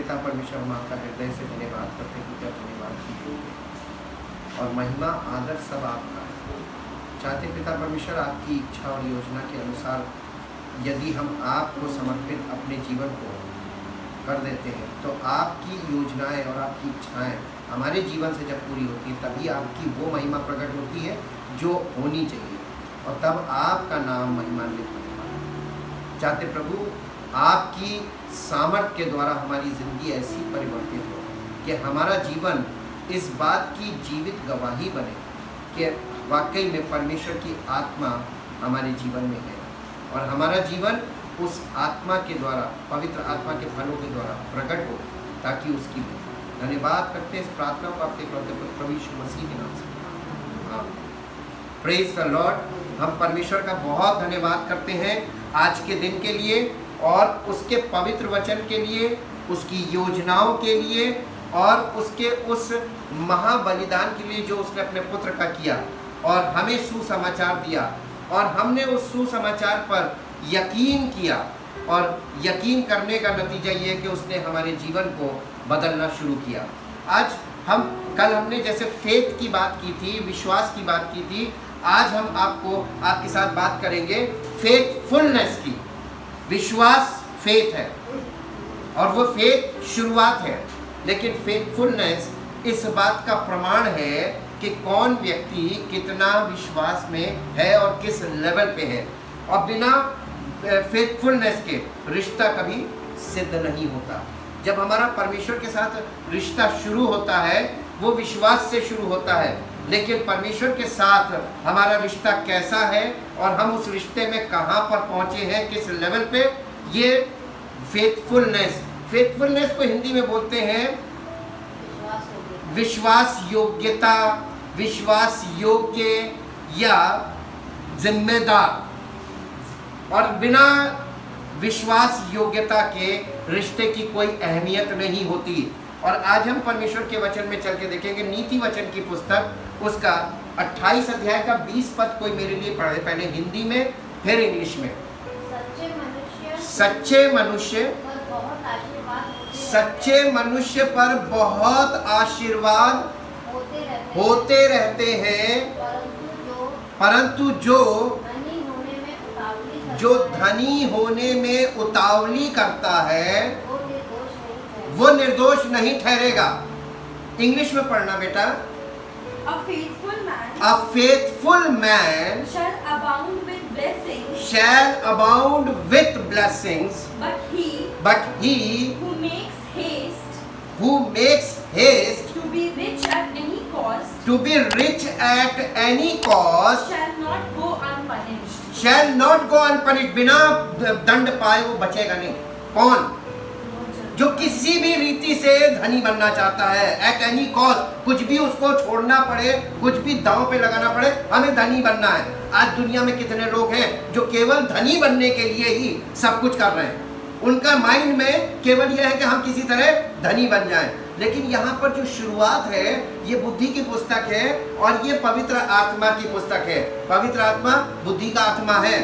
पिता परमेश्वर, हम आपका हृदय से धन्यवाद करते हैं कि धन्यवाद की योग्य और महिमा आदर सब आपका है। चाहते पिता परमेश्वर आपकी इच्छा और योजना के अनुसार यदि हम आपको समर्पित अपने जीवन को कर देते हैं तो आपकी योजनाएं और आपकी इच्छाएं हमारे जीवन से जब पूरी होती है तभी आपकी वो महिमा प्रकट होती है जो होनी चाहिए और तब आपका नाम महिमान्वित होने वाला है। चाहते प्रभु आपकी सामर्थ्य के द्वारा हमारी ज़िंदगी ऐसी परिवर्तित हो कि हमारा जीवन इस बात की जीवित गवाही बने कि वाकई में परमेश्वर की आत्मा हमारे जीवन में है और हमारा जीवन उस आत्मा के द्वारा, पवित्र आत्मा के फलों के द्वारा प्रकट हो ताकि उसकी धन्यवाद करते हैं। इस प्रार्थना को आपके प्रभु यीशु मसीह के नाम से प्रेज द लॉर्ड। हम परमेश्वर का बहुत धन्यवाद करते हैं आज के दिन के लिए और उसके पवित्र वचन के लिए, उसकी योजनाओं के लिए और उसके उस महाबलिदान के लिए जो उसने अपने पुत्र का किया और हमें सुसमाचार दिया और हमने उस सुसमाचार पर यकीन किया और यकीन करने का नतीजा ये है कि उसने हमारे जीवन को बदलना शुरू किया। आज कल हमने जैसे फेथ की बात की थी, विश्वास की बात की थी, आज हम आपके साथ बात करेंगे फेथफुलनेस की। विश्वास फेथ है और वो फेथ शुरुआत है, लेकिन फेथफुलनेस इस बात का प्रमाण है कि कौन व्यक्ति कितना विश्वास में है और किस लेवल पे है। और बिना फेथफुलनेस के रिश्ता कभी सिद्ध नहीं होता। जब हमारा परमेश्वर के साथ रिश्ता शुरू होता है वो विश्वास से शुरू होता है, लेकिन परमेश्वर के साथ हमारा रिश्ता कैसा है और हम उस रिश्ते में कहाँ पर पहुँचे हैं, किस लेवल पे, ये फेथफुलनेस को हिंदी में बोलते हैं विश्वास योग्यता, विश्वास योग्य या जिम्मेदार। और बिना विश्वास योग्यता के रिश्ते की कोई अहमियत नहीं होती। और आज हम परमेश्वर के वचन में चल के देखेंगे नीति वचन की पुस्तक, उसका 28 अध्याय का 20 पद कोई मेरे लिए पढ़े, पहले हिंदी में फिर इंग्लिश में। सच्चे मनुष्य पर बहुत आशीर्वाद होते रहते हैं, परंतु जो धनी होने में उतावली करता है वो निर्दोष नहीं ठहरेगा। इंग्लिश में पढ़ना बेटा। A faithful man shall abound with blessings, but he who makes haste to be rich at any cost shall not go unpunished। बिना दंड पाए वो बचेगा नहीं। कौन? जो किसी भी रीति से धनी बनना चाहता है, एट एनी कॉस्ट, कुछ भी उसको छोड़ना पड़े, कुछ भी दांव पे लगाना पड़े, हमें धनी बनना है। आज दुनिया में कितने लोग हैं जो केवल धनी बनने के लिए ही सब कुछ कर रहे हैं। उनका माइंड में केवल यह है कि हम किसी तरह धनी बन जाएं। लेकिन यहाँ पर जो शुरुआत है ये बुद्धि की पुस्तक है और ये पवित्र आत्मा की पुस्तक है। पवित्र आत्मा बुद्धि का आत्मा है।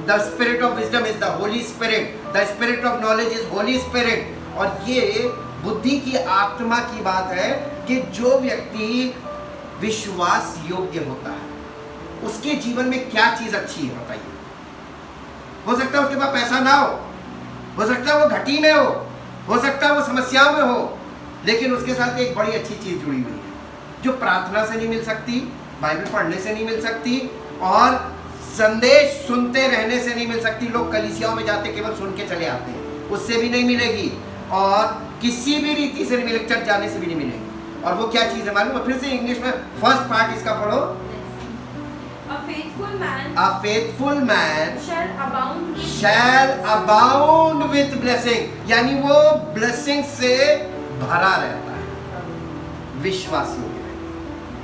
The spirit of wisdom is the Holi spirit, the spirit of knowledge is Holi spirit. और ये बुद्धि की आत्मा की बात है कि जो व्यक्ति विश्वास योग्य होता है उसके जीवन में क्या चीज अच्छी है बताइए। हो सकता है उसके पास पैसा ना हो सकता है वो घटी में हो सकता है वो समस्याओं में हो, लेकिन उसके साथ एक बड़ी अच्छी चीज जुड़ी हुई है जो प्रार्थना से नहीं मिल सकती, बाइबल पढ़ने से नहीं मिल सकती और संदेश सुनते रहने से नहीं मिल सकती। लोग कलीसियाओं में जाते केवल सुन के चले आते हैं, उससे भी नहीं मिलेगी और किसी भी रीति से नहीं मिलेगी, चर्च जाने से भी नहीं मिलेगी। और वो क्या चीज है मालूम है? फिर से इंग्लिश में फर्स्ट पार्ट इसका पढ़ो। A faithful man shall abound with blessing, यानी वो ब्लेसिंग से भरा रहता है। विश्वास योग्य।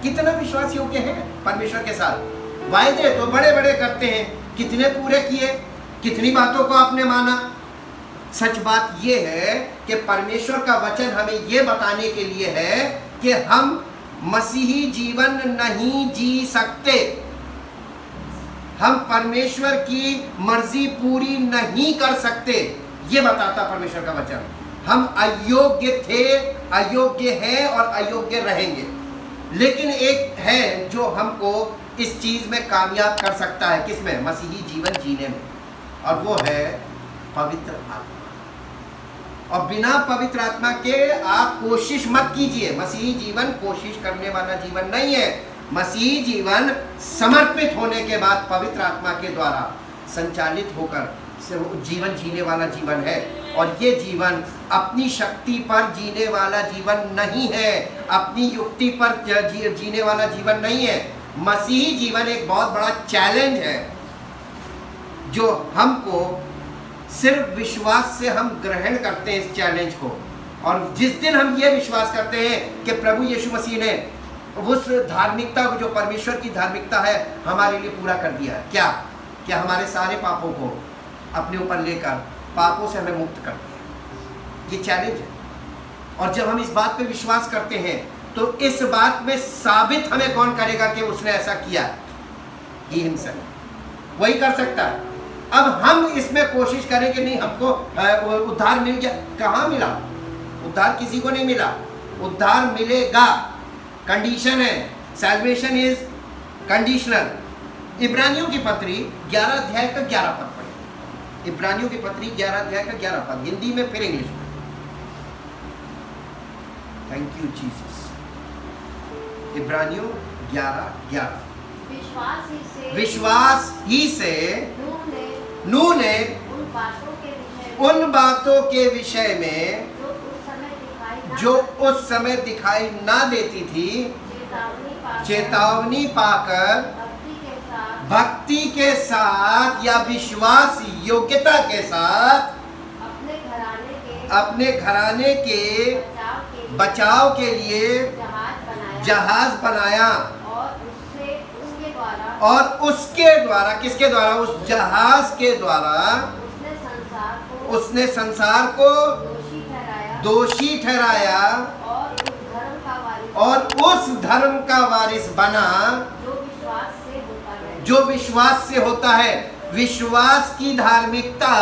कितना विश्वास योग्य है परमेश्वर के साथ? वायदे तो बड़े बड़े करते हैं, कितने पूरे किए, कितनी बातों को आपने माना। सच बात यह है कि परमेश्वर का वचन हमें यह बताने के लिए है कि हम मसीही जीवन नहीं जी सकते, हम परमेश्वर की मर्जी पूरी नहीं कर सकते। ये बताता परमेश्वर का वचन। हम अयोग्य थे, अयोग्य हैं और अयोग्य रहेंगे, लेकिन एक है जो हमको इस चीज में कामयाब कर सकता है। किसमें? मसीही जीवन जीने में, और वो है पवित्र आत्मा। और बिना पवित्र आत्मा के आप कोशिश मत कीजिए। मसीही जीवन कोशिश करने वाला जीवन नहीं है। मसीही जीवन समर्पित होने के बाद पवित्र आत्मा के द्वारा संचालित होकर जीवन जीने वाला जीवन है। और ये जीवन अपनी शक्ति पर जीने वाला जीवन नहीं है, अपनी युक्ति पर जीने वाला जीवन नहीं है। मसीही जीवन एक बहुत बड़ा चैलेंज है जो हमको सिर्फ विश्वास से हम ग्रहण करते हैं इस चैलेंज को। और जिस दिन हम ये विश्वास करते हैं कि प्रभु यीशु मसीह ने उस धार्मिकता को, जो परमेश्वर की धार्मिकता है, हमारे लिए पूरा कर दिया है। क्या हमारे सारे पापों को अपने ऊपर लेकर पापों से हमें मुक्त कर दिया। ये चैलेंज है। और जब हम इस बात पे विश्वास करते हैं तो इस बात में साबित हमें कौन करेगा कि उसने ऐसा किया? ही हिमसेल्फ, वही कर सकता है। अब हम इसमें कोशिश करें कि नहीं हमको उद्धार मिल गया। कहाँ मिला? उद्धार किसी को नहीं मिला। उद्धार मिलेगा, कंडीशन है। Salvation is conditional. इब्रानियों की पत्री 11 अध्याय का 11 पद पढ़े। इब्रानियों की पत्री 11 अध्याय का 11 पद, हिंदी में फिर इंग्लिश में। Thank you Jesus. इब्रानियों 11:11। विश्वास ही से नूह ने उन बातों के विषय में जो उस समय दिखाई ना देती थी, चेतावनी पाकर भक्ति के साथ या विश्वास योग्यता के साथ अपने घराने के बचाव के लिए जहाज बनाया। और उसके द्वारा, किसके द्वारा? उस जहाज के द्वारा उसने संसार को दोषी ठहराया और उस धर्म का वारिस बना जो विश्वास से होता है। विश्वास की धार्मिकता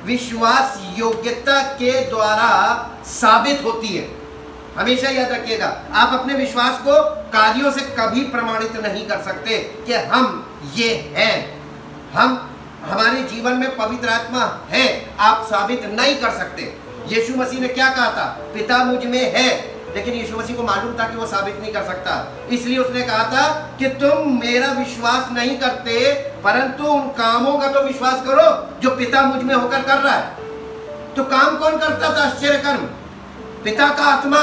विश्वास योग्यता के द्वारा साबित होती है। हमेशा याद रखिएगा, आप अपने विश्वास को कार्यों से कभी प्रमाणित नहीं कर सकते कि हम ये हैं, हमारे जीवन में पवित्र आत्मा है, आप साबित नहीं कर सकते। यीशु मसीह ने क्या कहा था? पिता मुझ में है, लेकिन यीशु मसीह को मालूम था कि वो साबित नहीं कर सकता। इसलिए उसने कहा था कि तुम मेरा विश्वास नहीं करते, परंतु उन कामों का तो विश्वास करो जो पिता मुझ में होकर कर रहा है। तो काम कौन करता था? आश्चर्य कर्म पिता का आत्मा,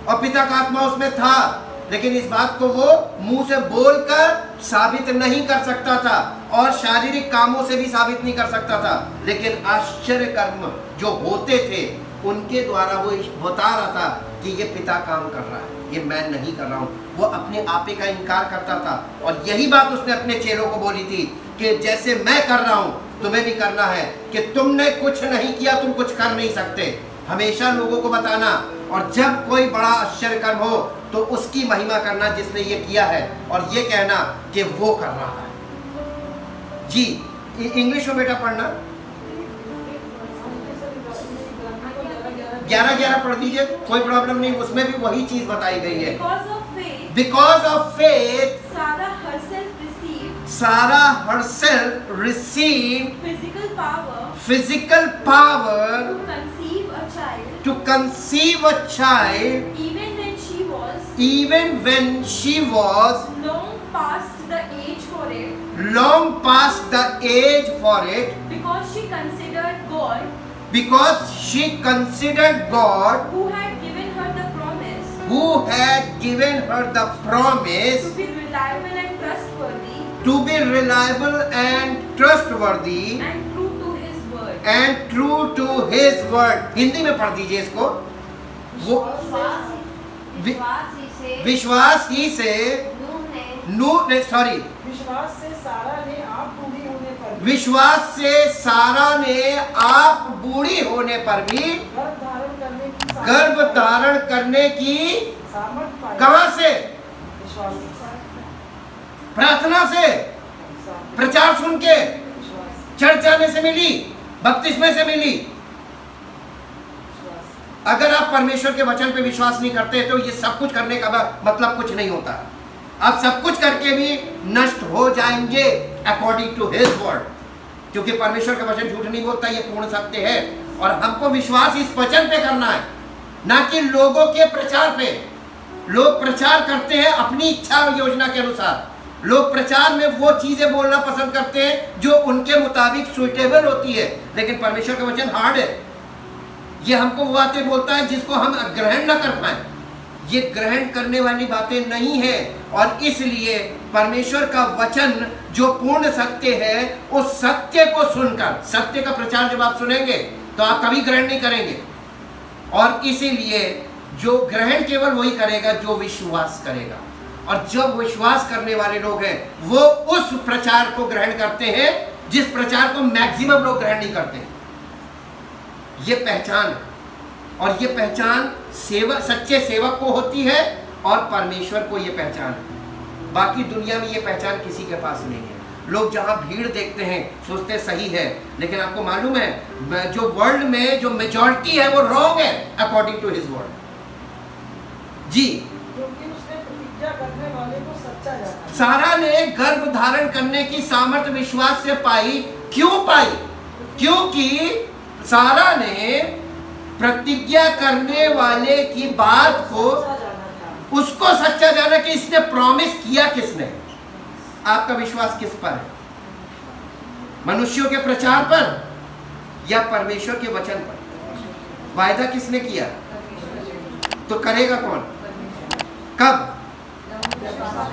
और पिता का आत्मा उसमें था, लेकिन इस बात को वो मुंह से बोलकर साबित नहीं कर सकता था और शारीरिक कामों से भी साबित नहीं कर सकता था। लेकिन आश्चर्य कर्म जो होते थे उनके द्वारा वो बता रहा था कि ये पिता काम कर रहा है, ये मैं नहीं कर रहा हूँ। वो अपने आपे का इनकार करता था। और यही बात उसने अपने चेलों को बोली थी कि जैसे मैं कर रहा हूँ तुम्हें भी करना है, कि तुमने कुछ नहीं किया तुम कुछ कर नहीं सकते। हमेशा लोगों को बताना, और जब कोई बड़ा आश्चर्य कर्म हो तो उसकी महिमा करना जिसने ये किया है, और ये कहना कि वो कर रहा है। जी इंग्लिश में बेटा पढ़ना, 11:11 पढ़ दीजिए, कोई प्रॉब्लम नहीं, उसमें भी वही चीज बताई गई है। Because of faith, Sarah herself received physical power to conceive a child even when she was long past the age for it because she considered God who had given her the promise to be reliable and trustworthy and true to his word। Hindi में पढ़ दीजिए इसको। वो विश्वास ही से विश्वास से सारा ने आप बूढ़ी होने पर भी गर्भ धारण करने की कहां से? प्रार्थना से, प्रचार सुन के, चर्च जाने से मिली, बपतिस्मे से मिली। अगर आप परमेश्वर के वचन पे विश्वास नहीं करते तो ये सब कुछ करने का मतलब कुछ नहीं होता। आप सब कुछ करके भी नष्ट हो जाएंगे अकॉर्डिंग टू हिज वर्ड, क्योंकि परमेश्वर का वचन झूठ नहीं बोलता, ये पूर्ण सत्य है। और हमको विश्वास इस वचन पे करना है, ना कि लोगों के प्रचार पे। लोग प्रचार करते हैं अपनी इच्छा और योजना के अनुसार। लोग प्रचार में वो चीजें बोलना पसंद करते हैं जो उनके मुताबिक सुइटेबल होती है, लेकिन परमेश्वर का वचन हार्ड है। ये हमको वो बातें बोलता है जिसको हम ग्रहण न कर पाए। ये ग्रहण करने वाली बातें नहीं है, और इसलिए परमेश्वर का वचन जो पूर्ण सत्य है, उस सत्य को सुनकर, सत्य का प्रचार जब आप सुनेंगे तो आप कभी ग्रहण नहीं करेंगे। और इसीलिए जो ग्रहण केवल वही करेगा जो विश्वास करेगा, और जब विश्वास करने वाले लोग हैं वो उस प्रचार को ग्रहण करते हैं जिस प्रचार को मैक्सिमम लोग ग्रहण नहीं करते। ये पहचान है, और ये पहचान सेवक, सच्चे सेवक को होती है, और परमेश्वर को ये पहचान है। बाकी दुनिया में ये पहचान किसी के पास नहीं है। लोग जहां भीड़ देखते हैं सोचते सही है, लेकिन आपको मालूम है जो वर्ल्ड में जो मेजॉरिटी है वो रॉन्ग है अकॉर्डिंग टू हिज वर्ड। जी, क्योंकि उसने प्रतिज्ञा करने वाले को सच्चा जाना। सारा ने गर्भ धारण करने की सामर्थ्य विश्वास से पाई। क्यों पाई? क्योंकि सारा ने प्रतिज्ञा करने वाले की बात को, उसको सच्चा जाना कि इसने प्रॉमिस किया किसने। आपका विश्वास किस पर है? मनुष्यों के प्रचार पर या परमेश्वर के वचन पर? वायदा किसने किया? तो करेगा कौन? कब?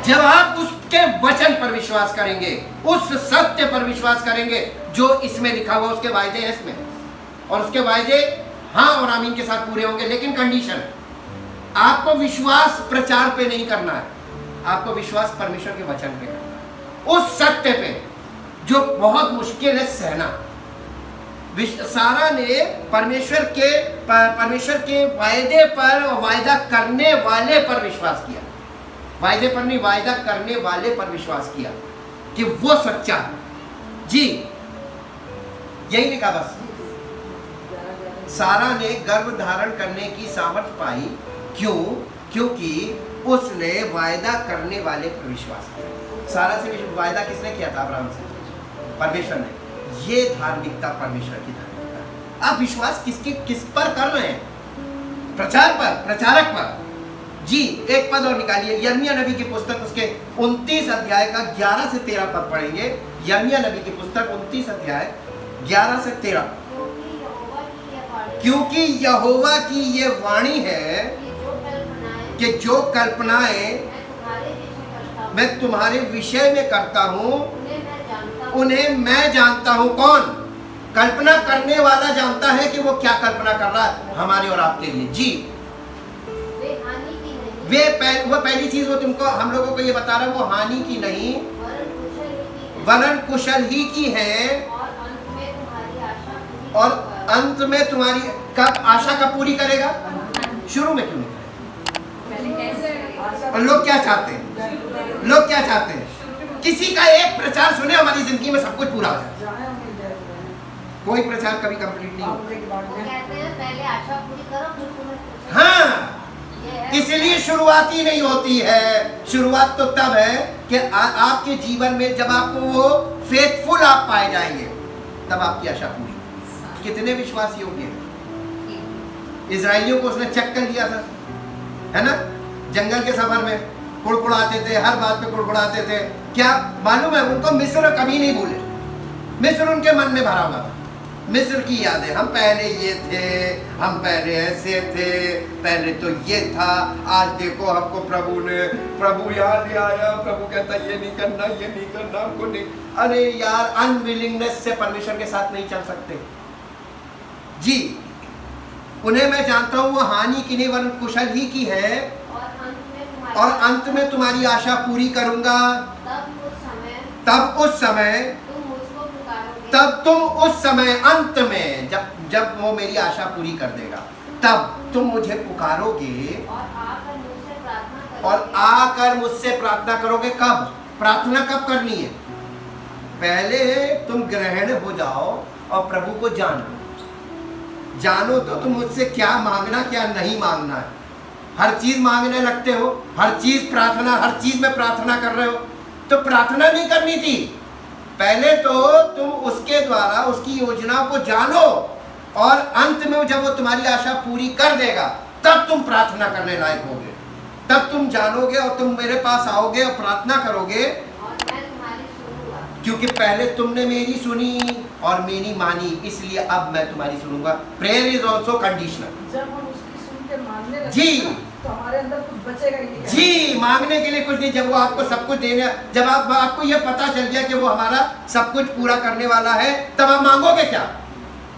जब आप उसके वचन पर विश्वास करेंगे, उस सत्य पर विश्वास करेंगे जो इसमें लिखा हुआ, उसके वायदे हैं इसमें, और उसके वायदे हाँ और आमीन के साथ पूरे होंगे। लेकिन कंडीशन, आपको विश्वास प्रचार पे नहीं करना है, आपको विश्वास परमेश्वर के वचन पे करना है, उस सत्य पे जो बहुत मुश्किल है सहना। सारा ने परमेश्वर के वायदे पर और वायदा करने वाले पर विश्वास किया। वायदे पर नहीं, वायदा करने वाले पर विश्वास किया कि वो सच्चा है। जी, यही लिखा बस। सारा ने गर्भ धारण करने की सामर्थ्य पाई। क्यों? क्योंकि उसने वायदा करने वाले पर विश्वास किया। सारा से वायदा किसने किया था? अब्राहम से, परमेश्वर ने। ये धार्मिकता परमेश्वर की धार्मिकता है। आप विश्वास किस पर कर रहे हैं? प्रचार पर, प्रचारक पर। जी, एक पद और निकालिए, यिर्मयाह नबी की पुस्तक उसके 29 अध्याय का 11 से 13 पद पढ़ेंगे। यिर्मयाह नबी की पुस्तक 29 अध्याय 11 से 13। क्योंकि यहोवा की ये वाणी है कि जो कल्पनाएं मैं तुम्हारे विषय में करता हूं उन्हें मैं जानता हूं। कौन? कल्पना करने वाला जानता है कि वो क्या कल्पना कर रहा है हमारे और आपके लिए। जी, वो पहली चीज वो तुमको, हम लोगों को ये बता रहा है, वो हानि की नहीं वरन कुशल ही की है, और अंत में तुम्हारी कब आशा कब पूरी करेगा? शुरू में क्यों नहीं करेगा? और लोग क्या चाहते हैं? लोग क्या चाहते हैं? किसी का एक प्रचार सुने हमारी जिंदगी में सब कुछ पूरा हो जाए। कोई प्रचार कभी कंप्लीट नहीं होता। हाँ, इसलिए शुरुआत ही नहीं होती है। शुरुआत तो तब है कि आपके जीवन में जब आपको वो फेथफुल आप पाए जाएंगे, तब आपकी आशा पूरी। कितने विश्वास योग्य हैं? इजराइलियों को उसने चेक कर लिया था, है ना? जंगल के सफर में कुड़कुड़ाते थे, हर बात पे कुड़कुड़ाते थे। क्या मालूम है उनको मिस्र कभी नहीं भूले। मिस्र उनके मन में भरा हुआ था, मिस्र की यादें। हम पहले ये थे, हम पहले ऐसे थे, पहले तो ये था, आज देखो हमको प्रभु यहाँ ले आया। प्रभु कहता ये नहीं करना, ये नहीं करना, हमको नहीं। अरे यार, अनविलिंगनेस से परमेश्वर के साथ नहीं चल सकते। जी, उन्हें मैं जानता हूँ, वो हानि की नहीं वरन कुशल ही की है, और अंत में तुम्हारी आशा पूरी करूंगा। तब उस समय अंत में जब वो मेरी आशा पूरी कर देगा, तब तुम मुझे पुकारोगे और आकर मुझसे प्रार्थना करोगे। कब प्रार्थना कब करनी है? पहले तुम ग्रहण हो जाओ और प्रभु को जान लो। जानो तो तुम मुझसे क्या मांगना क्या नहीं मांगना है। हर चीज मांगने लगते हो, हर चीज प्रार्थना, हर चीज में प्रार्थना कर रहे हो। तो प्रार्थना नहीं करनी थी, पहले तो तुम उसके द्वारा उसकी योजनाओं को जानो और अंत में जब वो तुम्हारी आशा पूरी कर देगा तब तुम प्रार्थना करने लायक होगे। तब तुम जानोगे और तुम मेरे पास आओगे और प्रार्थना करोगे, और मैं तुम्हारी सुनूंगा। क्योंकि पहले तुमने मेरी सुनी और मेरी मानी, इसलिए अब मैं तुम्हारी सुनूंगा। Prayer is also conditional. जब हम उसकी सुन के मानने लगेंगे जी। ना, तो हमारे अंदर कुछ बचेगा ही नहीं। जी, मांगने के लिए कुछ नहीं। जब वो आपको सब कुछ देने, जब आपको ये पता चल गया कि वो हमारा सब कुछ पूरा करने वाला है, तब आप मांगोगे क्या?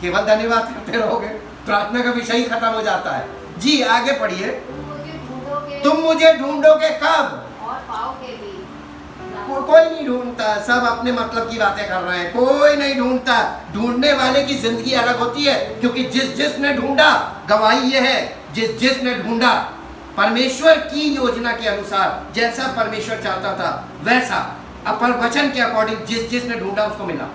केवल धन्यवाद करते रहोगे। प्रार्थना का विषय ही खत्म हो जाता है। जी, आगे पढ़िए। तुम मुझे ढूंढोगे कब? और पाओगे भी। कोई नहीं ढूंढता, सब अपने मतलब की बातें कर रहे हैं। कोई नहीं ढूंढता। ढूंढने वाले की जिंदगी अलग होती है, क्योंकि जिसने ढूंढा, गवाही ये है, जिसने ढूंढा परमेश्वर की योजना के अनुसार, जैसा परमेश्वर चाहता था वैसा अपन वचन के अकॉर्डिंग जिसने ढूंढा उसको मिला,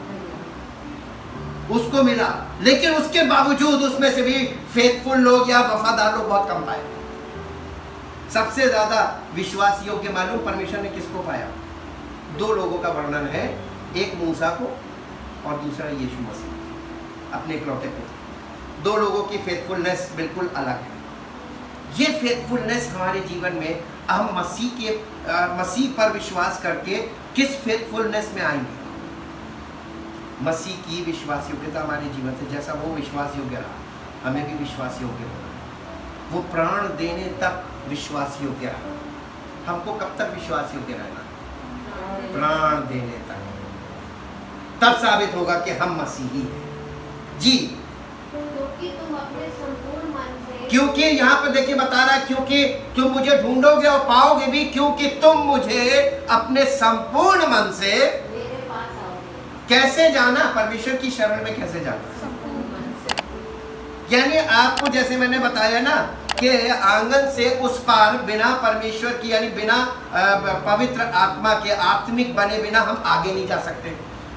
उसको मिला। लेकिन उसके बावजूद उसमें से भी फेथफुल लोग या वफादार लोग बहुत कम पाए। सबसे ज्यादा विश्वास योग्य मालूम परमेश्वर ने किसको पाया? दो लोगों का वर्णन है, एक मूसा को और दूसरा यीशु मसीह, अपने इकलौते पुत्र। दो लोगों की फेथफुलनेस बिल्कुल अलग है। ये फेथफुलनेस हमारे जीवन में हम मसीह पर विश्वास करके किस फेथफुलनेस में आएंगे? मसीह की विश्वास योग्यता हमारे जीवन से, जैसा वो विश्वास योग्य रहा हमें भी विश्वास योग्य होना है। वो प्राण देने तक विश्वास योग्य रहा। हमको कब तक विश्वास योग्य रहना? प्राण देने तक। तब साबित होगा कि हम मसीही हैं। जी, क्योंकि तुम अपने संपूर्ण मन से, क्योंकि यहाँ पर देखिए बता रहा है, क्योंकि तुम मुझे ढूंढोगे और पाओगे भी, क्योंकि तुम मुझे अपने संपूर्ण मन से। मेरे पास आओगे। कैसे जाना? परमेश्वर की शरण में कैसे जाना? संपूर्ण मन से। यानी आपको जैसे मैंने बताया ना कि आंगन से उस पार बिना परमेश्वर की, यानी बिना पवित्र आत्मा के, आत्मिक बने बिना हम आगे नहीं जा सकते।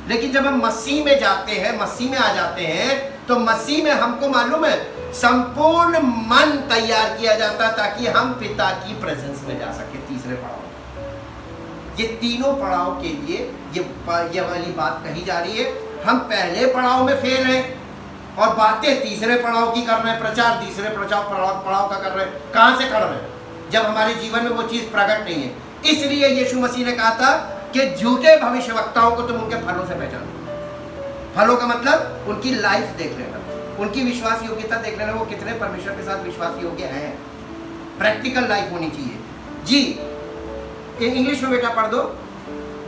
लेकिन जब हम मसीह में जाते हैं, मसीह में आ जाते हैं, तो मसीह में हमको मालूम है संपूर्ण मन तैयार किया जाता है ताकि हम पिता की प्रेजेंस में जा सके। तीसरे पड़ाव, ये तीनों पड़ाव के लिए ये वाली बात कही जा रही है। हम पहले पड़ाव में फेल हैं और बातें तीसरे पड़ाव की कर रहे हैं, प्रचार तीसरे पड़ाव का कर रहे हैं। कहाँ से कर रहे हैं? जब हमारे जीवन में वो चीज़ प्रकट नहीं है। इसलिए यीशु मसीह ने कहा था कि झूठे भविष्यवक्ताओं को तुम उनके फलों से पहचानो। फलों का मतलब उनकी लाइफ देख लेना, उनकी विश्वास योग्यता देख लेना, वो कितने परमेश्वर के साथ विश्वास योग्य हैं। प्रैक्टिकल लाइफ होनी चाहिए। जी, इंग्लिश में बेटा पढ़ दो।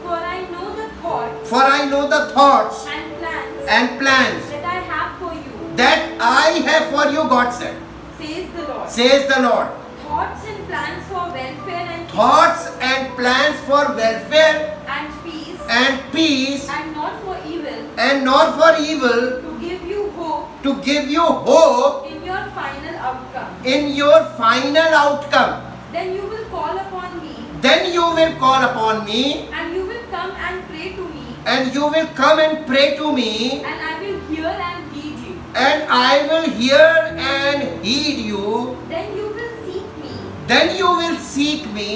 For I know the thoughts For I know the thoughts and plans and plans that I have for you, that I have for you, God said, says the Lord. says the Lord. Thoughts and plans for welfare and Thoughts and plans for welfare and peace and peace and not for evil, and not for evil, to give you hope to give you hope in your final outcome. in your final outcome. Then you will call upon me, Then you will call upon me and you will come and pray to me, and you will come and pray to me, and I will hear and heed you. and I will hear and heed you. Then you will seek me, Then you will seek me,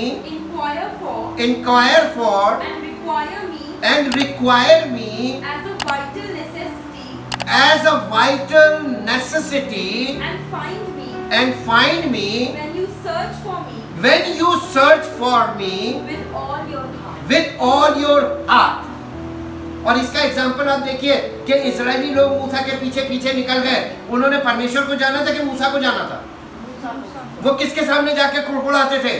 inquire for and require me as a vital necessity, vital necessity, and find me when you search for me when you search for me with all your heart. with all your heart. और इसका example आप देखिए कि Israeli लोग मूसा के पीछे पीछे निकल गए। उन्होंने परमेश्वर को जाना था कि मूसा को जाना था? वो किसके सामने जाके कुड़कुड़ाते थे?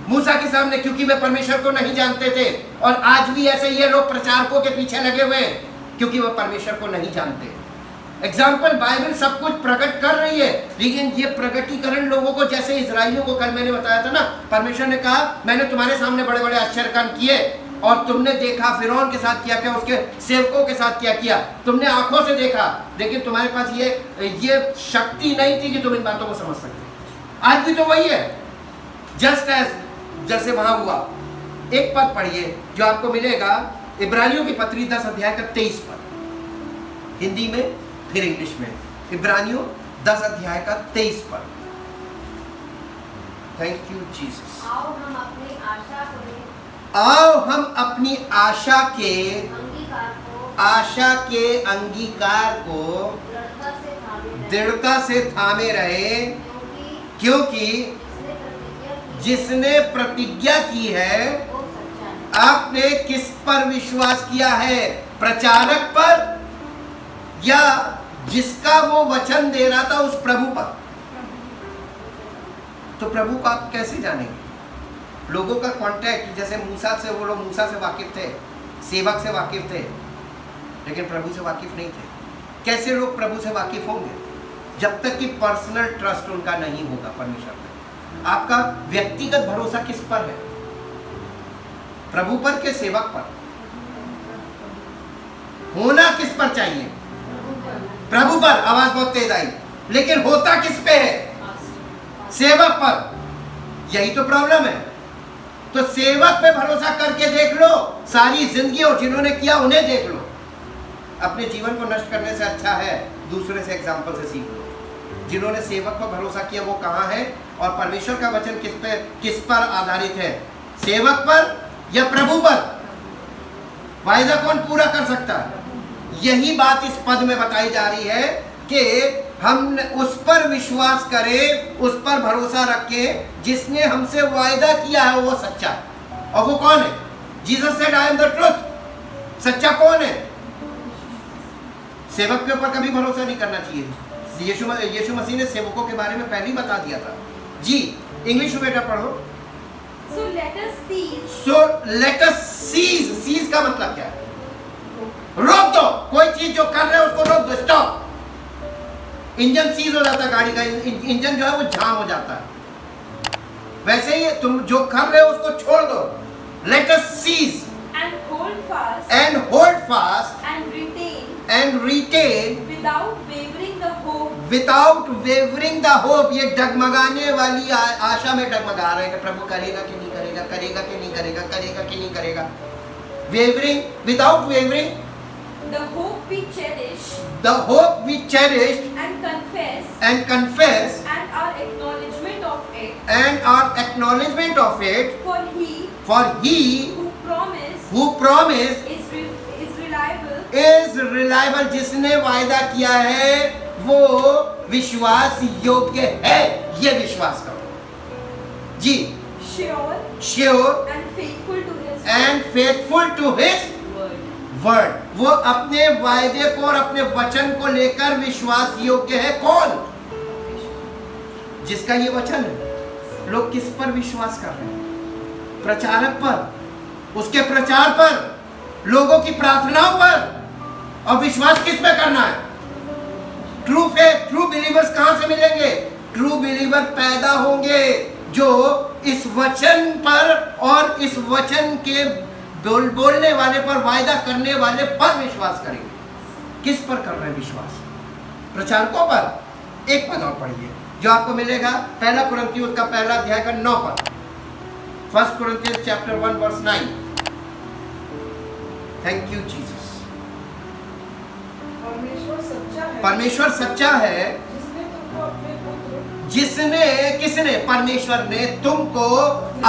मूसा के सामने, क्योंकि वे परमेश्वर को नहीं जानते थे। और आज भी ऐसे ही लोग प्रचारकों के पीछे लगे हुए हैं क्योंकि वो परमेश्वर को नहीं जानते। एग्जाम्पल, बाइबल सब कुछ प्रकट कर रही है, लेकिन ये प्रकटीकरण लोगों को, जैसे इजराइलियों को कल मैंने बताया था ना, परमेश्वर ने कहा मैंने तुम्हारे सामने बड़े बड़े आश्चर्य काम किए और तुमने देखा, फिरौन के साथ किया, उसके सेवकों के साथ क्या किया, तुमने आंखों से देखा, लेकिन तुम्हारे पास ये शक्ति नहीं थी कि तुम इन बातों को समझ सकते। आज भी तो वही है, जस्ट एज जैसे वहां हुआ। एक पद पढ़िए जो आपको मिलेगा, इब्रानियों की पत्री 10 अध्याय का 23 पद, हिंदी में फिर इंग्लिश में। इब्रानियों 10 अध्याय का 23 पद। Thank you Jesus. आओ हम अपनी आशा को आओ हम अपनी आशा के अंगीकार को दृढ़ता से थामे रहे, क्योंकि जिसने प्रतिज्ञा की है। आपने किस पर विश्वास किया है? प्रचारक पर या जिसका वो वचन दे रहा था उस प्रभु पर? तो प्रभु को आप कैसे जानेंगे? लोगों का कांटेक्ट, जैसे मूसा से, वो लोग मूसा से वाकिफ थे, सेवक से वाकिफ थे, लेकिन प्रभु से वाकिफ नहीं थे। कैसे लोग प्रभु से वाकिफ होंगे? जब तक कि पर्सनल ट्रस्ट उनका नहीं होगा परमेश्वर पे। आपका व्यक्तिगत भरोसा किस पर है? प्रभु पर के सेवक पर? होना किस पर चाहिए? प्रभु पर। आवाज बहुत तेज आई, लेकिन होता किस पे है? सेवक पर। यही तो प्रॉब्लम है। तो सेवक पे भरोसा करके देख लो सारी जिंदगी, और जिन्होंने किया उन्हें देख लो। अपने जीवन को नष्ट करने से अच्छा है दूसरे से एग्जाम्पल से सीख लो। जिन्होंने सेवक पर भरोसा किया वो कहाँ है, और परमेश्वर का वचन किस पर आधारित है? सेवक पर या प्रभु पर? वायदा कौन पूरा कर सकता है? यही बात इस पद में बताई जा रही है कि हम उस पर विश्वास करें, उस पर भरोसा रखें जिसने हमसे वायदा किया है वो सच्चा है। और वो कौन है? Jesus said I am the truth. सच्चा कौन है? सेवक के ऊपर कभी भरोसा नहीं करना चाहिए। यीशु मसीह ने सेवकों के बारे में पहले ही बता दिया था। जी, इंग्लिश में बेटा पढ़ो। So let us cease. So let us cease. Cease का मतलब क्या है? रोक दो। कोई चीज जो कर रहे हो उसको रोक दो, स्टॉप। इंजन सीज हो जाता है गाड़ी का, इंजन जो है वो जाम हो जाता है। वैसे ही तुम जो कर रहे हो उसको छोड़ दो। Let us cease And hold fast. and hold fast And retain. and retain Without wavering the hope. without wavering the hope। ये डगमगाने वाली आशा में डगमगा रहे हैं कि प्रभु करेगा कि नहीं करेगा, करेगा कि नहीं करेगा, करेगा कि नहीं करेगा। Wavering, without wavering, The hope we cherish. the hope we cherished And confess. and confess And our acknowledgement of it. and our acknowledgement of it, For he who who promised is reliable. is reliable। जिसने वायदा किया है वो विश्वास योग्य है। ये विश्वास करो जी। Sure. Sure And faithful to and faithful to his his word. वो अपने वायदे को और अपने वचन को लेकर विश्वास योग्य है। कौन? जिसका ये वचन है। लोग किस पर विश्वास कर रहे हैं? प्रचारक पर, उसके प्रचार पर, लोगों की प्रार्थनाओं पर। और विश्वास किस पे करना है? ट्रू फेथ, ट्रू बिलीवर्स कहां से मिलेंगे? ट्रू बिलीवर पैदा होंगे जो इस वचन पर और इस वचन के बोलने वाले पर, वायदा करने वाले पर विश्वास करेंगे। किस पर कर रहे हैं विश्वास? प्रचारकों पर। एक पद और पढ़िए जो आपको मिलेगा, पहला कुरिन्थियों का पहला अध्याय का 9 पद। 1 Corinthians chapter 1 verse 9। Thank you Jesus. परमेश्वर सच्चा है। परमेश्वर सच्चा है जिसने तुमको अपने पुत्र, जिसने, किसने? परमेश्वर ने तुमको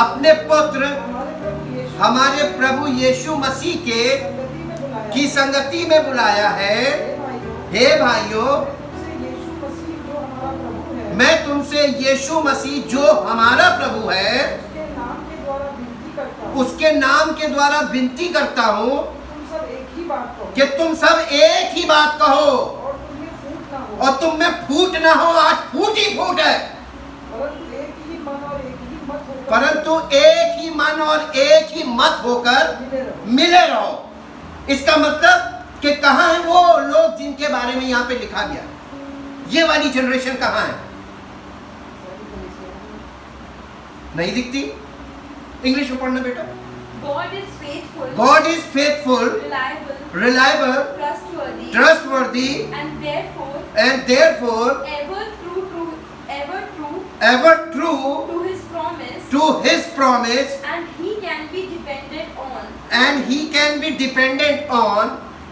अपने पुत्र हमारे प्रभु यीशु मसीह के संगति में बुलाया। की संगति में बुलाया है। हे भाइयों, हे भाइयों, तुमसे यीशु मसीह जो हमारा प्रभु है, मैं तुमसे यीशु मसीह जो हमारा प्रभु है उसके नाम के द्वारा उसके नाम के द्वारा विनती करता हूँ विनती करता हूँ तुम सब एक ही बात कहो कि तुम सब एक ही बात कहो और तुम्हें फूट ना हो, और तुम में फूट ना हो। आज फूट ही फूट है। परंतु एक ही मन और एक ही मत होकर परंतु एक ही मन और एक ही मत होकर मिले रहो। मिले रहो। इसका मतलब कि कहाँ है वो लोग जिनके बारे में यहाँ पे लिखा गया? ये वाली जनरेशन कहाँ है? नहीं दिखती। इंग्लिश में पढ़ना बेटा। God is faithful. God is faithful, Reliable. reliable, Trustworthy. trustworthy, And therefore therefore ever true to to his promise, and he can be depended on. and he can be dependent on।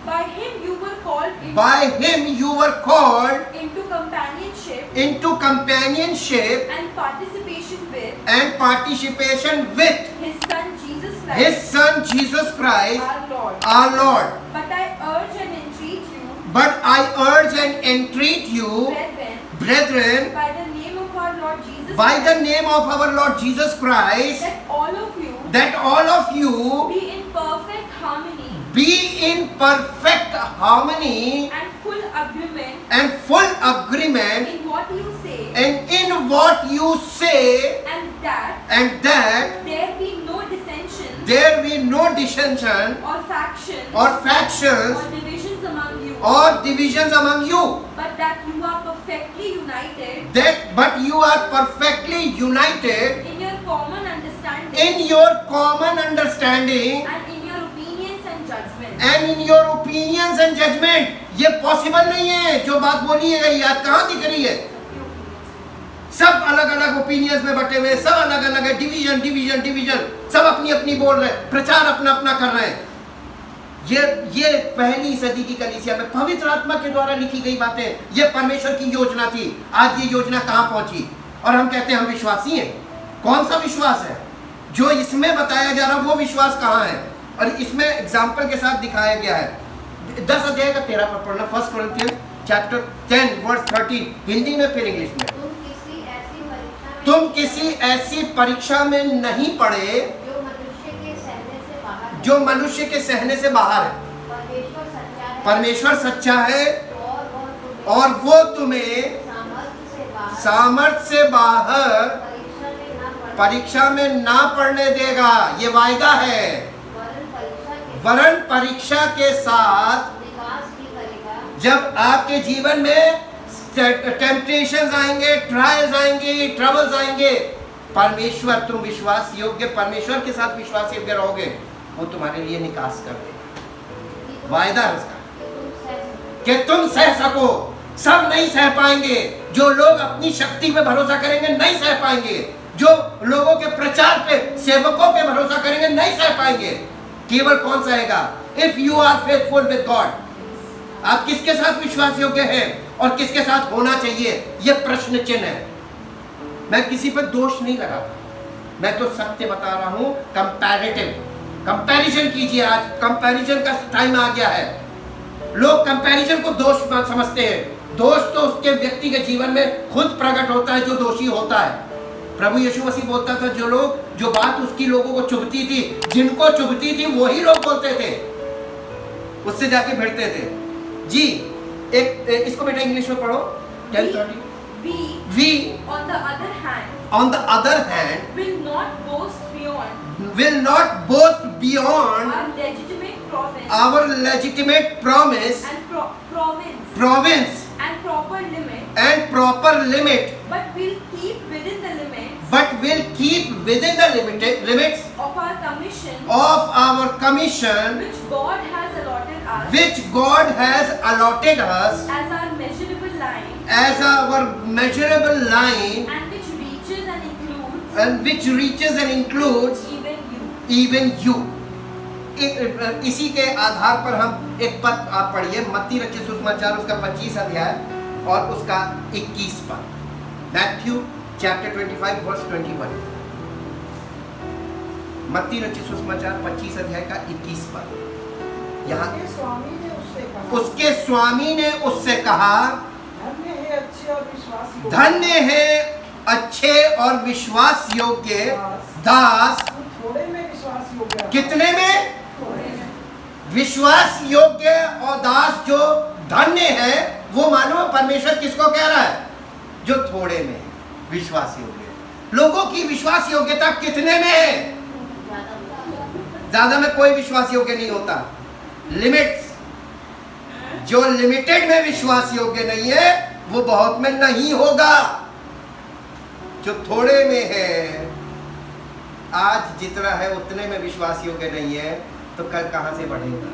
By him you were called By him you were called into companionship into companionship and participation with and participation with His Son Jesus Christ, His Son Jesus Christ, our Lord. our Lord. But I urge and entreat you, But I urge and entreat you, brethren, brethren, by the name of our Lord Jesus by the Christ, name of our Lord Jesus Christ, that all of you be be in perfect harmony in perfect harmony and full agreement and full agreement in what you say, and in what you say, and that and that there be no dissension there be no dissension or factions or factions or divisions among you, or divisions among you, but that you are perfectly united but you are perfectly united in your common understanding in your common understanding and in your opinions and judgments. and in your opinions and judgment. ये possible नहीं है जो बात बोली है, याद कहाँ दिख रही है? सब अलग अलग ओपिनियंस में बटे हुए, सब अलग अलग है, डिवीजन डिवीजन डिवीजन, सब अपनी अपनी बोल रहे हैं, प्रचार अपना अपना कर रहे हैं। ये पहली सदी की कलीसिया में पवित्र आत्मा के द्वारा लिखी गई बातें, ये परमेश्वर की योजना थी। आज ये योजना कहाँ पहुंची और हम कहते हैं हम विश्वासी हैं। कौन सा विश्वास है? जो इसमें बताया जा रहा वो विश्वास कहाँ है? और इसमें एग्जाम्पल के साथ दिखाया गया है। 10 अध्याय का 13 पर पढ़ना, 1 कोरिन्थियंस चैप्टर 10 वर्स 13, हिंदी में फिर इंग्लिश में। तुम किसी ऐसी परीक्षा में नहीं पड़े जो मनुष्य के सहने से बाहर है। परमेश्वर सच्चा है और वो तुम्हें सामर्थ्य से बाहर परीक्षा में ना पड़ने देगा, ये वायदा है। वरन परीक्षा के साथ जब आपके जीवन में टेम्पटेशंस आएंगे, ट्रायल्स आएंगे, ट्रबल्स आएंगे, परमेश्वर, तुम विश्वास योग्य परमेश्वर के साथ विश्वास योग्य रहोगे, वो तुम्हारे लिए निकास कर देगा। वायदा है उसका कि तुम सह सको। सब नहीं सह पाएंगे। जो लोग अपनी शक्ति पे भरोसा करेंगे नहीं सह पाएंगे। जो लोगों के प्रचार पे, सेवकों पे भरोसा करेंगे नहीं सह पाएंगे। केवल कौन सहेगा? If you are faithful with God. आप किसके साथ विश्वास योग्य हैं और किसके साथ होना चाहिए, ये प्रश्न चिन्ह है। मैं किसी पर दोष नहीं लगा रहा, मैं तो सत्य बता रहा हूं। कंपैरिजन कीजिए। आज कंपैरिजन का टाइम आ गया है। लोग कंपैरिजन को दोष समझते हैं। दोष तो उसके व्यक्ति के जीवन में खुद प्रकट होता है जो दोषी होता है। प्रभु यीशु मसीह बोलता था, जो बात उसकी लोगों को चुभती थी, जिनको चुभती थी वही लोग बोलते थे, उससे जाके भिड़ते थे। जी एक इसको बेटा इंग्लिश में पढ़ो। 10:30 We on the other hand will not boast beyond our legitimate promise and province and proper limit, but will keep within the limits of our commission which God has allotted us as our measurable line, and which reaches and includes even you. इसी के आधार पर हम एक पद आप पढ़िए, मत्ती रचित सुसमाचार उसका 25 अध्याय और उसका 21 पद। Matthew chapter 25 verse 21। मत्ती रचित सुसमाचार 25 अध्याय का 21 पद। यहाँ उसके स्वामी ने उससे कहा, धन्य है अच्छे और विश्वास योग्य दास। कितने में? विश्वास योग्य और दास जो धन्य है, वो मानो परमेश्वर किसको कह रहा है? जो थोड़े में विश्वास योग्य। लोगों की विश्वास योग्यता कितने में है? ज्यादा में कोई विश्वास योग्य नहीं होता। लिमिट्स। जो लिमिटेड में विश्वास योग्य नहीं है वो बहुत में नहीं होगा। जो थोड़े में है, आज जितना है उतने में विश्वास योग्य नहीं है, तो कल कहां से बढ़ेगा?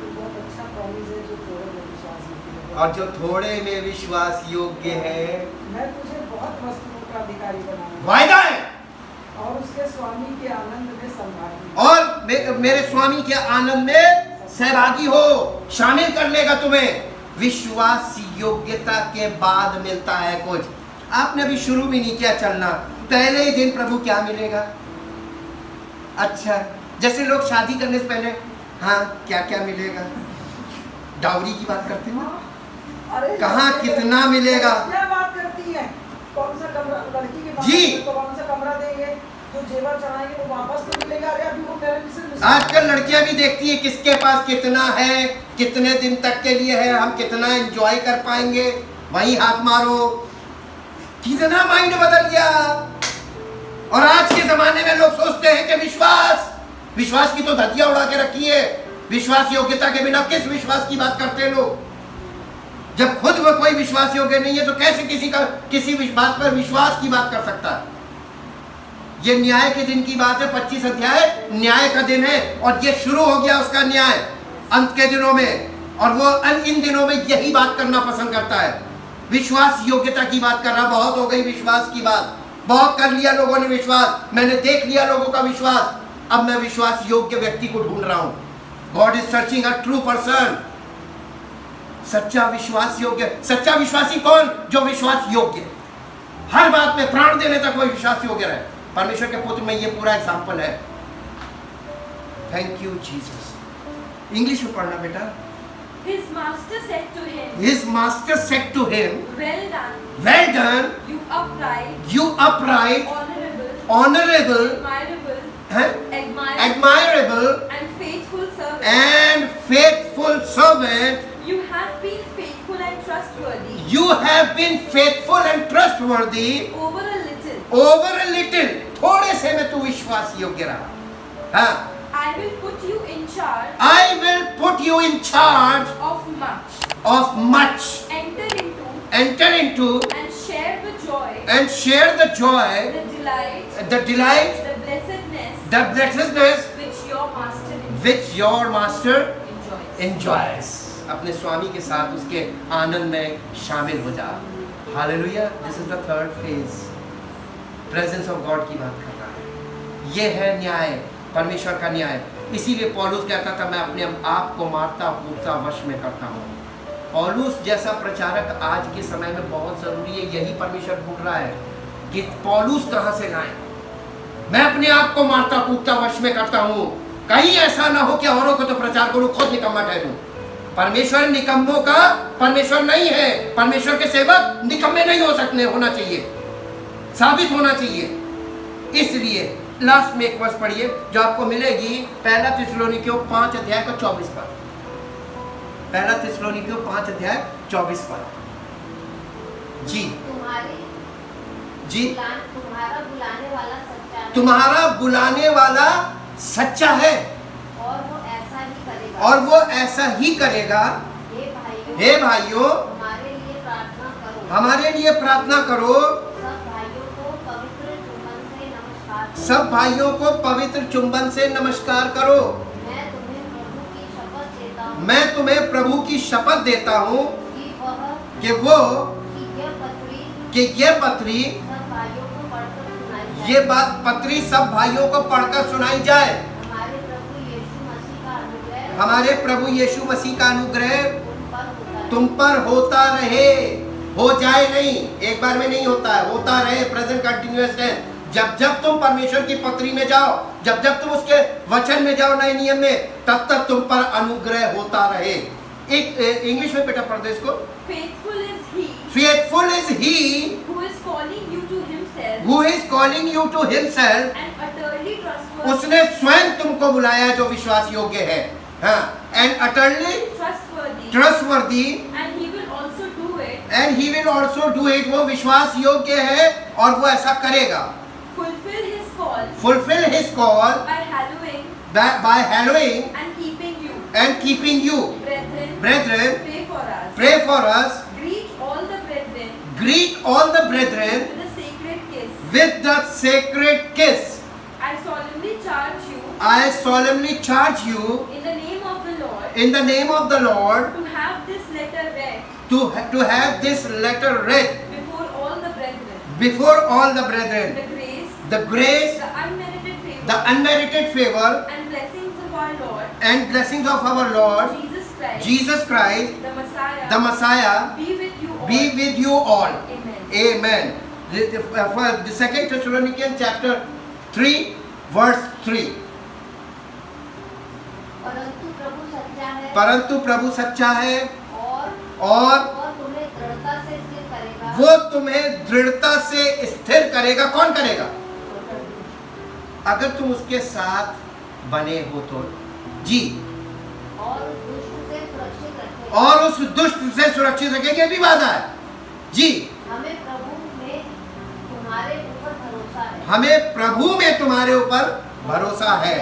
और जो थोड़े में विश्वास योग्य है, मैं तुझे बहुत वस्तुओं का अधिकारी बनाऊंगा, वायदा है, और उसके स्वामी के आनंद में सहभागी, और मेरे स्वामी के आनंद में सहभागी हो, शामिल कर लेगा तुम्हें। विश्वास योग्यता के बाद मिलता है कुछ। आपने अभी शुरू भी नहीं किया चलना, पहले ही दिन प्रभु क्या मिलेगा। अच्छा, जैसे लोग शादी करने से पहले हाँ क्या क्या मिलेगा, डाउरी की बात करते हैं, अरे कहाँ कितना मिलेगा। क्या बात करती है, कौन सा कमरा लड़की के जी। तो कौन सा कमरा देंगे, जो जेवर चढ़ाएंगे वो वापस तो मिलेगा। अरे अभी वो मेरे से आजकल लड़कियां भी देखती है किसके पास कितना है, कितने दिन तक के लिए है, हम कितना एंजॉय कर पाएंगे, वहीं हाथ मारो। कितना माइंड बदल गया। और आज के जमाने में लोग सोचते हैं कि विश्वास की तो धज्जियां उड़ा के रखी है। विश्वास योग्यता के बिना किस विश्वास की बात करते हैं लोग। जब खुद में कोई विश्वास योग्य नहीं है तो कैसे किसी बात पर विश्वास की बात कर सकता है। ये न्याय के दिन की बात है, 25 अध्याय न्याय का दिन है और ये शुरू हो गया उसका न्याय अंत के दिनों में। और वो इन दिनों में यही बात करना पसंद करता है, विश्वास योग्यता की बात कर रहा। बहुत हो गई विश्वास की बात, बहुत कर लिया लोगों ने विश्वास, मैंने देख लिया लोगों का विश्वास, अब मैं विश्वास योग्य व्यक्ति को ढूंढ रहा हूं। God is searching a true person. सच्चा विश्वास योग्य, सच्चा विश्वासी कौन? जो विश्वास योग्य, हर बात में प्राण देने तक वो विश्वास योग्य रहे। परमेश्वर के पुत्र में ये पूरा एग्जाम्पल है। Thank you Jesus. इंग्लिश में पढ़ना बेटा। His master said to him, His master said to him, Well done, well done, you upright, you upright, honorable, honorable, admirable, admirable, and faithful servant. and faithful servant. You have been faithful and trustworthy You have been faithful and trustworthy over a little. over a little. थोड़े से में तू विश्वास योग्य रहा। हाँ, I will put you in charge I will put you in charge of much. of much. Enter into Enter into and share the joy, and share the joy, the delight, the delight, the blessedness the blessedness which your master which your master enjoys. enjoys. अपने स्वामी के साथ उसके आनंद में शामिल हो जा। Hallelujah. This is the third phase. Presence of God की बात कर रहा है। ये है न्याय, परमेश्वर का न्याय। इसीलिए पौलुस कहता था मैं अपने आप को मारता कूटता वश में करता हूँ। पौलुस जैसा प्रचारक आज के समय में बहुत जरूरी है। यही परमेश्वर ढूंढ रहा है कि पौलुस कहाँ से लाए। मैं अपने आप को मारता कूटता वश में करता हूँ, कहीं ऐसा ना हो कि औरों को तो प्रचार करूँ, खुद निकम्मा ठहरूं। परमेश्वर निकम्मों का परमेश्वर नहीं है। परमेश्वर के सेवक निकम्मे नहीं हो सकते, होना चाहिए, साबित होना चाहिए। इसलिए लास्ट में एक वर्ष पढ़िए जो आपको मिलेगी, पहला थिस्सलुनीकियों 5 अध्याय का 24 पद। पहला थिस्सलुनीकियों 5 अध्याय 24 पद। जी जी, तुम्हारा बुलाने वाला सच्चा है, तुम्हारा बुलाने वाला सच्चा है और वो ऐसा ही करेगा। और वो ऐसा ही करेगा। हे भाइयों, हमारे लिए प्रार्थना करो। हमारे लिए प्रार्थना करो। सब भाइयों को पवित्र चुंबन से नमस्कार करो। सब भाइयों को पवित्र चुंबन से नमस्कार करो। मैं तुम्हें प्रभु की शपथ देता हूँ कि ये पत्री ये बात पत्री सब भाइयों को पढ़कर सुनाई जाए। हमारे प्रभु यीशु मसीह का अनुग्रह तुम पर होता रहे। हो जाए नहीं, एक बार में नहीं होता है, होता रहे, प्रेजेंट कंटिन्यूअस है। जब जब तुम परमेश्वर की पत्री में जाओ, जब जब तुम उसके वचन में जाओ नए नियम में, तब तक तुम पर अनुग्रह होता रहे। एक इंग्लिश में बेटा पढ़ दो इसको। Faithful is he who is calling you to himself, who is calling you to himself, and utterly trustworthy, उसने स्वयं तुमको बुलाया जो विश्वास योग्य है। हाँ, and utterly trustworthy, and he will also do it, and he will also do it, वो विश्वास योग्य है और वो ऐसा करेगा। fulfill his call, Fulfill his call by hallowing and keeping you, brethren, pray for us, greet all the brethren with the sacred kiss. I solemnly charge you in the name of the Lord, in the name of the Lord, to have this letter read to have this letter read before all the brethren. before all the brethren. The grace, The grace, unmerited favor, the unmerited favor and blessings of our Lord and blessings of our Lord Jesus Christ, Jesus Christ, the Messiah, the Messiah be with you all. be with you all. Amen. Amen. The 2 Thessalonians chapter 3 verse 3. परंतु प्रभु सच्चा है परंतु प्रभु सच्चा है और और तुम्हें दृढ़ता से स्थिर करेगा। वो तुम्हें दृढ़ता से स्थिर करेगा। कौन करेगा? अगर तुम उसके साथ बने हो तो जी, और उस दुष्ट से सुरक्षित रखेगा। और उस दुष्ट से सुरक्षित रखेंगे भी वादा है जी। हमें प्रभु में तुम्हारे ऊपर भरोसा है हमें प्रभु में तुम्हारे ऊपर भरोसा है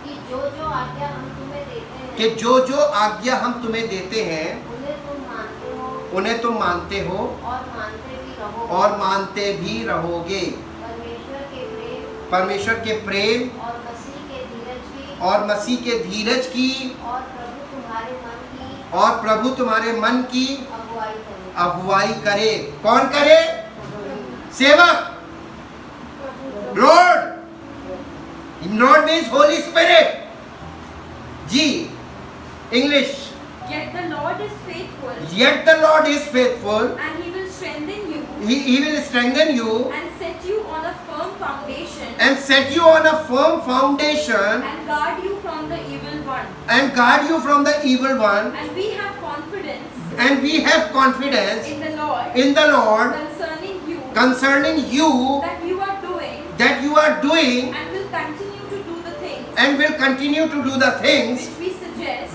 कि जो जो आज्ञा हम तुम्हें देते हैं कि जो जो आज्ञा हम तुम्हें देते हैं उन्हें तुम मानते हो उन्हें तुम मानते हो और मानते भी और मानते भी रहोगे। रहोगे। परमेश्वर के प्रेम परमेश्वर के प्रेम और मसीह के धीरज की और मसीह के धीरज की और प्रभु तुम्हारे मन की और प्रभु तुम्हारे मन की अगुवाई करे। अगुवाई करे। कौन करे? सेवक, Lord. Lord means Holy Spirit ji. English, Yet the Lord is faithful, yet the Lord is faithful, and He will strengthen you he will strengthen you and set you on a firm foundation and set you on a firm foundation and guard you from the evil one. and guard you from the evil one. And we have confidence And we have confidence in the Lord in the Lord concerning you that you are doing are doing and will continue to do the things and will continue to do the things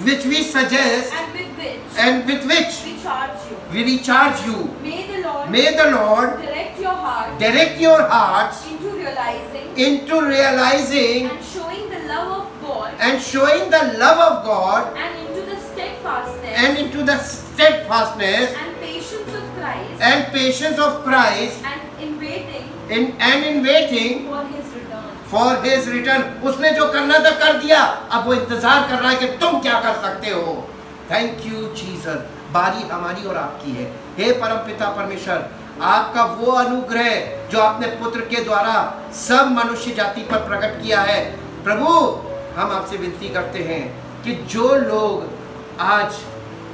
which we suggest and with which we charge you. we recharge you. May the Lord May the Lord direct your heart direct your hearts into realizing into realizing and showing the love of God and showing the love of God and into the steadfastness and into the steadfastness and patience of Christ and patience of Christ and in waiting in waiting for His return. For his return. उसने जो करना था कर दिया, अब वो इंतजार कर रहा है कि तुम क्या कर सकते हो। Thank you Jesus. बारी हमारी और आपकी है। हे परमपिता परमेश्वर, आपका वो अनुग्रह जो आपने पुत्र के द्वारा सब मनुष्य जाति पर प्रकट किया है, प्रभु हम आपसे विनती करते हैं कि जो लोग आज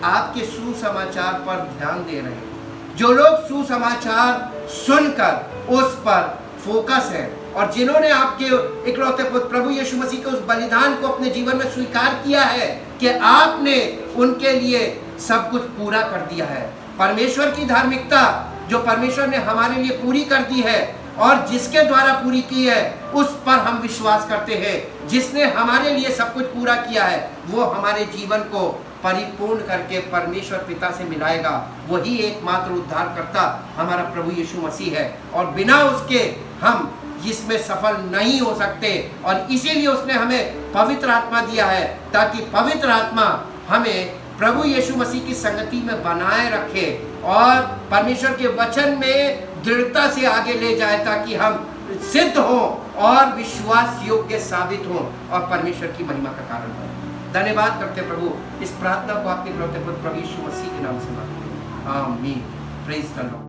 आपके सुसमाचार पर ध्यान दे रहे हैं, जो लोग सुसमाचार सुनकर उस पर फोकस है और जिन्होंने आपके इकलौते पुत्र प्रभु यीशु मसीह के उस बलिदान को अपने जीवन में स्वीकार किया है कि आपने उनके लिए सब कुछ पूरा कर दिया है। परमेश्वर की धार्मिकता जो परमेश्वर ने हमारे लिए पूरी कर दी है और जिसके द्वारा पूरी की है उस पर हम विश्वास करते हैं। जिसने हमारे लिए सब कुछ पूरा किया है वो हमारे जीवन को परिपूर्ण करके परमेश्वर पिता से मिलाएगा। वही एकमात्र उद्धारकर्ता हमारा प्रभु यीशु मसीह है और बिना उसके हम इसमें सफल नहीं हो सकते। और इसीलिए उसने हमें पवित्र आत्मा दिया है ताकि पवित्र आत्मा हमें प्रभु यीशु मसीह की संगति में बनाए रखे और परमेश्वर के वचन में दृढ़ता से आगे ले जाए ताकि हम सिद्ध हों और विश्वास योग्य साबित हों और परमेश्वर की महिमा का कारण बने। धन्यवाद करते प्रभु, इस प्रार्थना को आपके इकलौते पुत्र प्रभु यीशु मसीह के नाम से मांगते हैं, आमीन। Praise the Lord.